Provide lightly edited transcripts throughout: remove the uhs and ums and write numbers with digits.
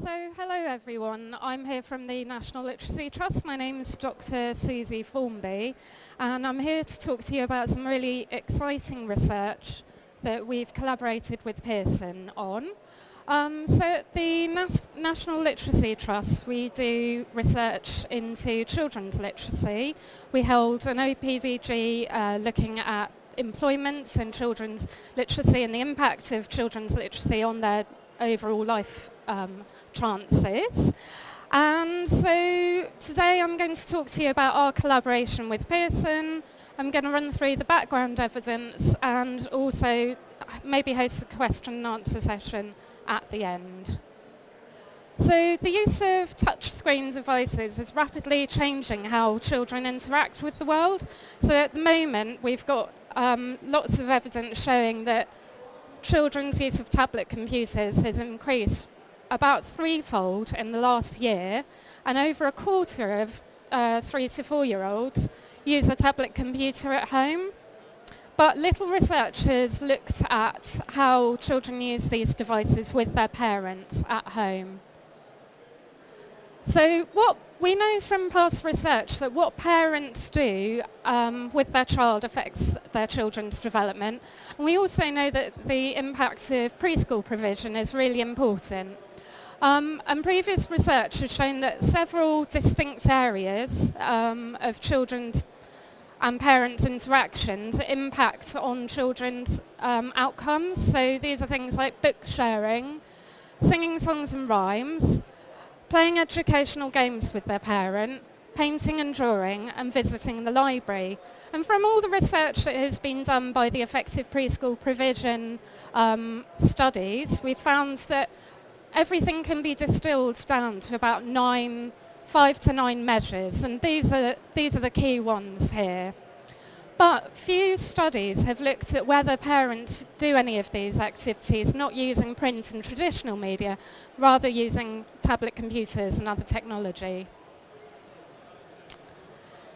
Hello everyone. I'm here from the National Literacy Trust. My name is Dr. Susie Formby, and I'm here to talk to you about some really exciting research that we've collaborated with Pearson on. At the National Literacy Trust, we do research into children's literacy. We held an OPVG looking at employment and children's literacy and the impact of children's literacy on their overall life chances. And so today I'm going to talk to you about our collaboration with Pearson. I'm going to run through the background evidence and also maybe host a question and answer session at the end. So the use of touchscreen devices is rapidly changing how children interact with the world. So at the moment we've got lots of evidence showing that children's use of tablet computers has increased about threefold in the last year, and over a quarter of 3 to 4 year olds use a tablet computer at home. But little research has looked at how children use these devices with their parents at home. So what we know from past research that what parents do with their child affects their children's development. And we also know that the impact of preschool provision is really important. And previous research has shown that several distinct areas of children's and parents' interactions impact on children's outcomes. So these are things like book sharing, singing songs and rhymes, playing educational games with their parent, painting and drawing, and visiting the library. And from all the research that has been done by the effective preschool provision studies, we found that everything can be distilled down to about 5 to 9 measures, and these are the key ones here. But few studies have looked at whether parents do any of these activities not using print and traditional media, rather using tablet computers and other technology.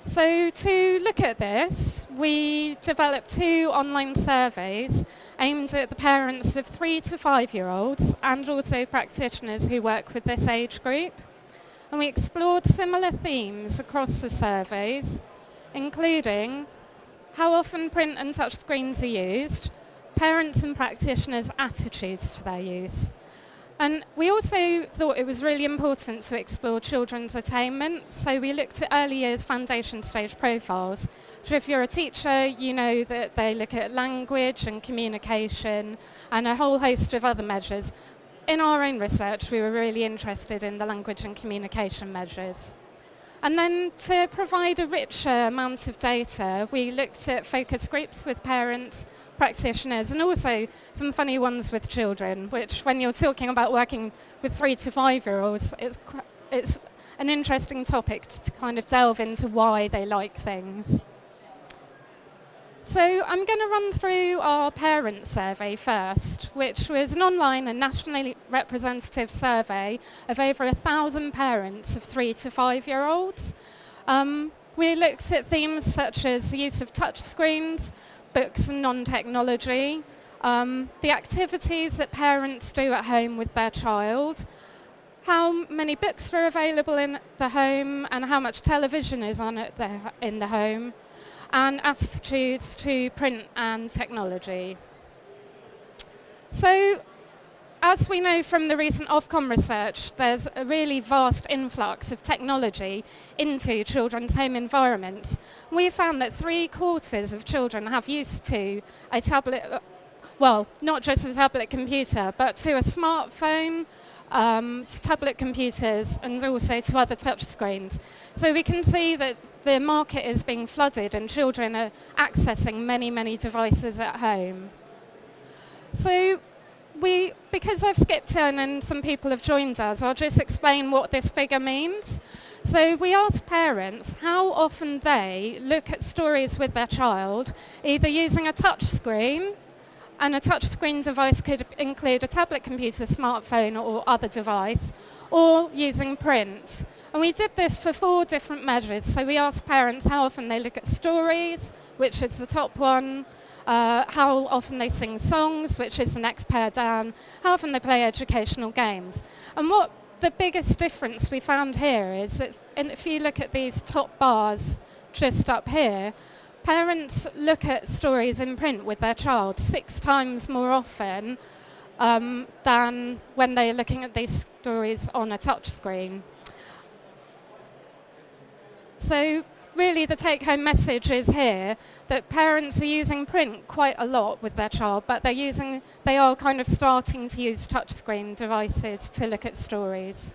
So to look at this, we developed 2 online surveys aimed at the parents of 3 to 5 year olds and also practitioners who work with this age group. And we explored similar themes across the surveys, including how often print and touch screens are used, parents and practitioners' attitudes to their use. And we also thought it was really important to explore children's attainment, so we looked at early years foundation stage profiles. So if you're a teacher, you know that they look at language and communication and a whole host of other measures. In our own research, we were really interested in the language and communication measures. And then to provide a richer amount of data, we looked at focus groups with parents, practitioners, and also some funny ones with children, which when you're talking about working with 3 to 5 year olds, it's an interesting topic to kind of delve into why they like things. So I'm going to run through our parent survey first, which was an online and nationally representative survey of over 1,000 parents of 3 to 5 year olds. We looked at themes such as the use of touchscreens, books and non-technology, the activities that parents do at home with their child, how many books are available in the home and how much television is on in the home, and attitudes to print and technology. So, as we know from the recent Ofcom research, there's a really vast influx of technology into children's home environments. We found that 3/4 of children have use to a tablet, well, not just a tablet computer, but to a smartphone, to tablet computers, and also to other touch screens. So we can see that the market is being flooded and children are accessing many, many devices at home. So because I've skipped in and some people have joined us, I'll just explain what this figure means. So we asked parents how often they look at stories with their child, either using a touch screen, and a touch screen device could include a tablet computer, smartphone or other device, or using print. And we did this for 4 different measures. So we asked parents how often they look at stories, which is the top one, how often they sing songs, which is the next pair down, how often they play educational games. And what the biggest difference we found here is that if you look at these top bars just up here, parents look at stories in print with their child 6 times more often than when they're looking at these stories on a touchscreen. So really the take-home message is here that parents are using print quite a lot with their child, but they are kind of starting to use touchscreen devices to look at stories.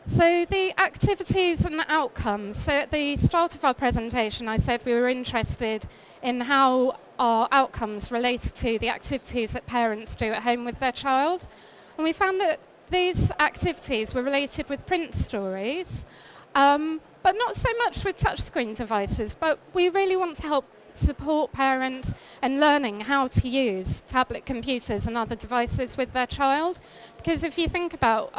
So the activities and the outcomes. So at the start of our presentation, I said we were interested in how our outcomes related to the activities that parents do at home with their child. And we found that these activities were related with print stories, but not so much with touchscreen devices, but we really want to help support parents in learning how to use tablet computers and other devices with their child. Because if you think about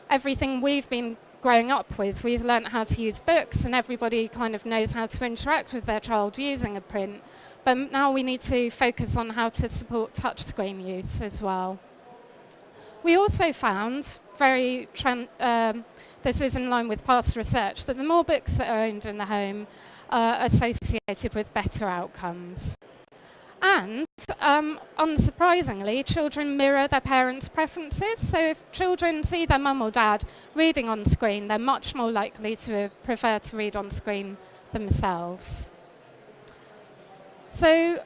everything we've been growing up with, we've learnt how to use books and everybody kind of knows how to interact with their child using a print. But now we need to focus on how to support touchscreen use as well. We also found this is in line with past research, that the more books that are owned in the home are associated with better outcomes. And unsurprisingly, children mirror their parents' preferences. So if children see their mum or dad reading on screen, they're much more likely to prefer to read on screen themselves. So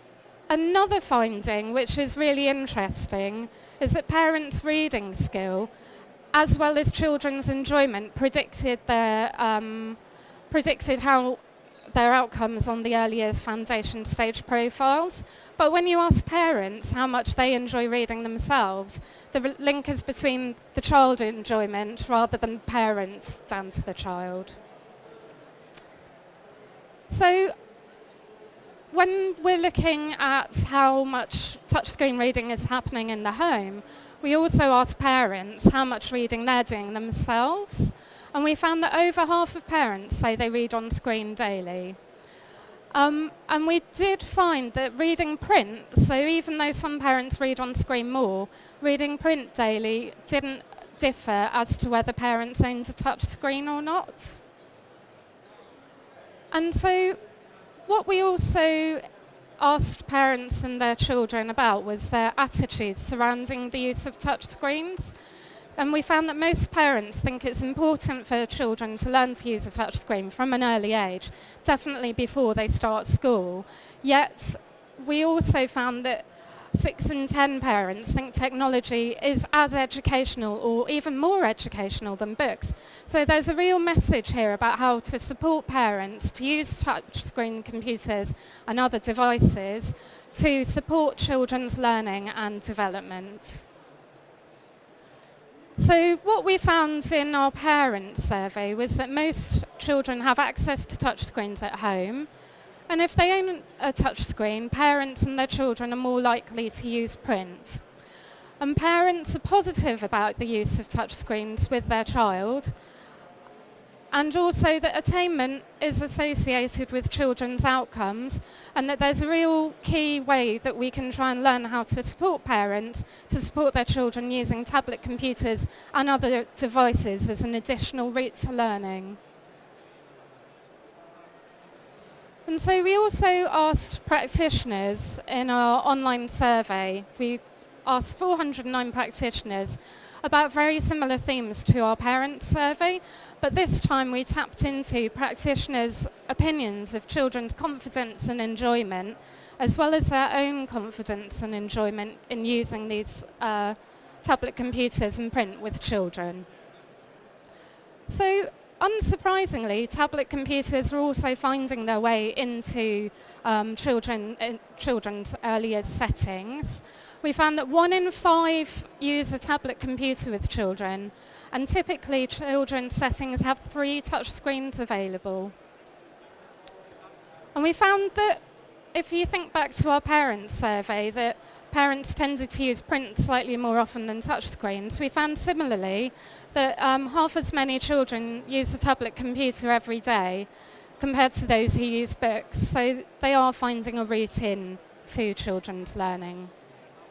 another finding, which is really interesting, is that parents' reading skill, as well as children's enjoyment, predicted how their outcomes on the early years foundation stage profiles. But when you ask parents how much they enjoy reading themselves, the link is between the child enjoyment rather than parents down to the child. So when we're looking at how much touchscreen reading is happening in the home, we also asked parents how much reading they're doing themselves. And we found that over half of parents say they read on screen daily. And we did find that reading print, so even though some parents read on screen more, reading print daily didn't differ as to whether parents owned a touch screen or not. And so what we also asked parents and their children about was their attitudes surrounding the use of touchscreens. And we found that most parents think it's important for children to learn to use a touchscreen from an early age, definitely before they start school. Yet we also found that 6 in 10 parents think technology is as educational or even more educational than books. So there's a real message here about how to support parents to use touchscreen computers and other devices to support children's learning and development. So what we found in our parent survey was that most children have access to touchscreens at home. And if they own a touchscreen, parents and their children are more likely to use print. And parents are positive about the use of touchscreens with their child. And also that attainment is associated with children's outcomes, and that there's a real key way that we can try and learn how to support parents to support their children using tablet computers and other devices as an additional route to learning. And so we also asked practitioners in our online survey, we asked 409 practitioners about very similar themes to our parents survey, but this time we tapped into practitioners' opinions of children's confidence and enjoyment, as well as their own confidence and enjoyment in using these tablet computers and print with children. So unsurprisingly, tablet computers are also finding their way into children's earlier settings. We found that 1 in 5 use a tablet computer with children, and typically children's settings have 3 touch screens available. And we found that if you think back to our parents survey, that parents tended to use print slightly more often than touch screens. We found similarly that half as many children use a tablet computer every day compared to those who use books. So they are finding a route in to children's learning.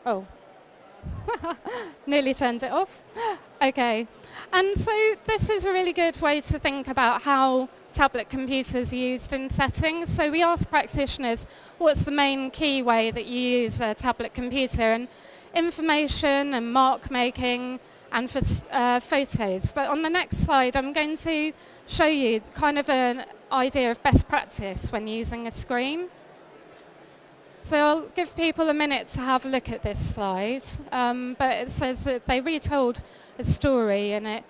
Oh, Nearly turned it off. Okay. And so this is a really good way to think about how tablet computers are used in settings. So we asked practitioners, what's the main key way that you use a tablet computer? And information and mark making and for photos. But on the next slide, I'm going to show you kind of an idea of best practice when using a screen. So I'll give people a minute to have a look at this slide, but it says that they retold a story, and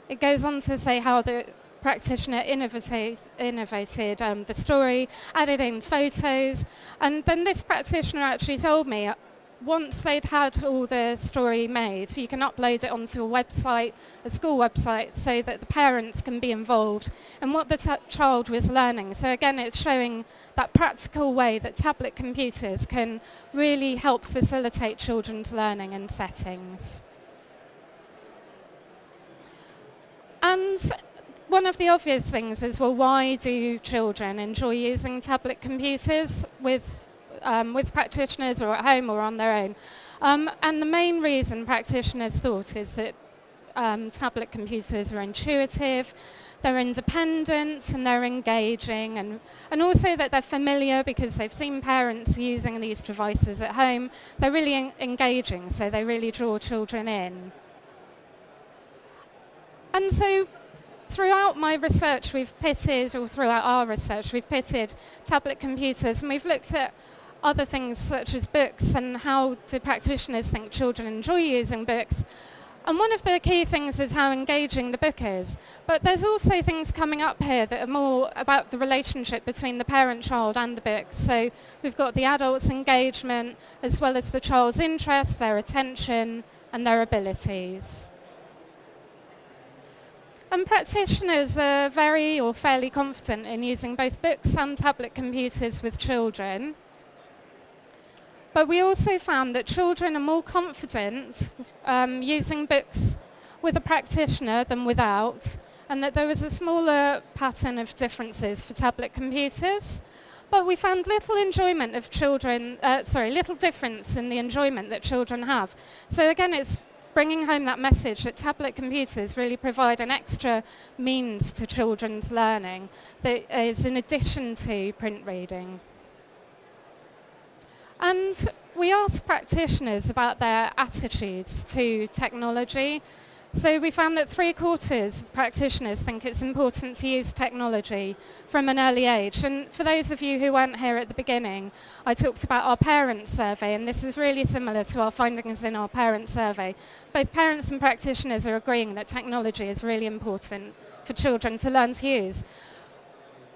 it goes on to say how the practitioner innovated the story, added in photos, and then this practitioner actually told me once they'd had all the story made, you can upload it onto a website, a school website, so that the parents can be involved in what the child was learning. So again, it's showing that practical way that tablet computers can really help facilitate children's learning in settings. And one of the obvious things is, well, why do children enjoy using tablet computers with practitioners or at home or on their own? And the main reason practitioners thought is that tablet computers are intuitive, they're independent, and they're engaging, and also that they're familiar because they've seen parents using these devices at home. They're really engaging, so they really draw children in. And so throughout my research, throughout our research, we've pitted tablet computers, and we've looked at other things such as books and how do practitioners think children enjoy using books. And one of the key things is how engaging the book is. But there's also things coming up here that are more about the relationship between the parent, child and the book. So we've got the adult's engagement as well as the child's interests, their attention and their abilities. And practitioners are fairly confident in using both books and tablet computers with children. But we also found that children are more confident using books with a practitioner than without, and that there was a smaller pattern of differences for tablet computers. But we found little difference in the enjoyment that children have. So again, it's bringing home that message that tablet computers really provide an extra means to children's learning that is in addition to print reading. And we asked practitioners about their attitudes to technology. So we found that 3/4 of practitioners think it's important to use technology from an early age. And for those of you who weren't here at the beginning, I talked about our parent survey, and this is really similar to our findings in our parent survey. Both parents and practitioners are agreeing that technology is really important for children to learn to use.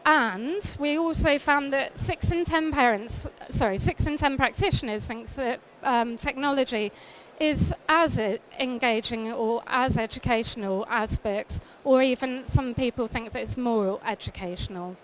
And we also found that 6 in 10 practitioners think that technology is as engaging or as educational as books, or even some people think that it's more educational.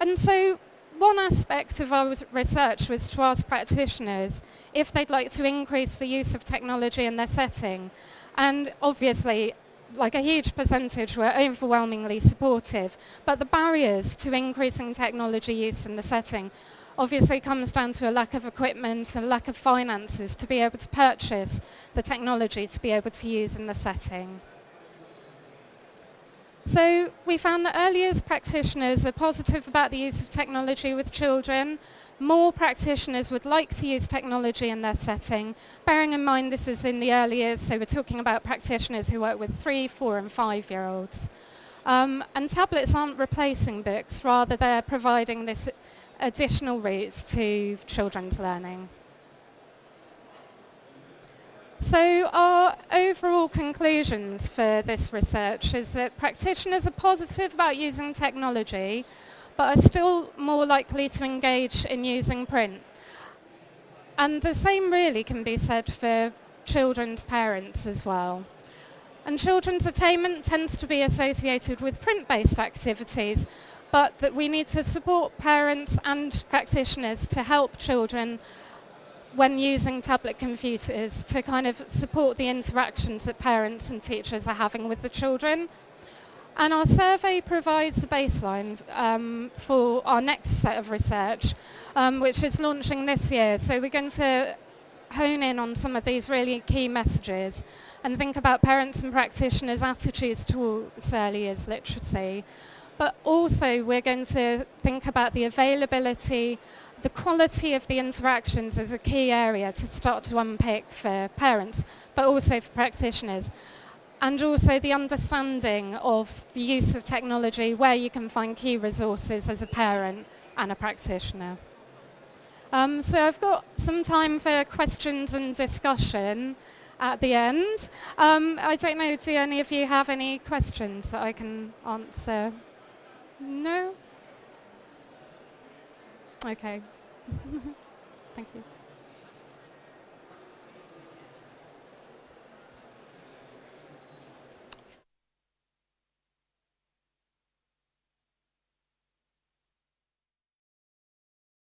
And so one aspect of our research was to ask practitioners if they'd like to increase the use of technology in their setting. And obviously, like a huge percentage were overwhelmingly supportive, but the barriers to increasing technology use in the setting obviously comes down to a lack of equipment and lack of finances to be able to purchase the technology to be able to use in the setting. So we found that early years practitioners are positive about the use of technology with children. More practitioners would like to use technology in their setting, bearing in mind this is in the early years, so we're talking about practitioners who work with 3, 4 and 5-year-olds. And tablets aren't replacing books, rather they're providing this additional routes to children's learning. So our overall conclusions for this research is that practitioners are positive about using technology, but are still more likely to engage in using print. And the same really can be said for children's parents as well. And children's attainment tends to be associated with print-based activities, but that we need to support parents and practitioners to help children when using tablet computers to kind of support the interactions that parents and teachers are having with the children. And our survey provides a baseline for our next set of research, which is launching this year. So we're going to hone in on some of these really key messages and think about parents and practitioners' attitudes towards early years literacy. But also we're going to think about the availability, the quality of the interactions as a key area to start to unpick for parents, but also for practitioners. And also the understanding of the use of technology, where you can find key resources as a parent and a practitioner. So I've got some time for questions and discussion at the end. I don't know, do any of you have any questions that I can answer? No? Okay. Thank you.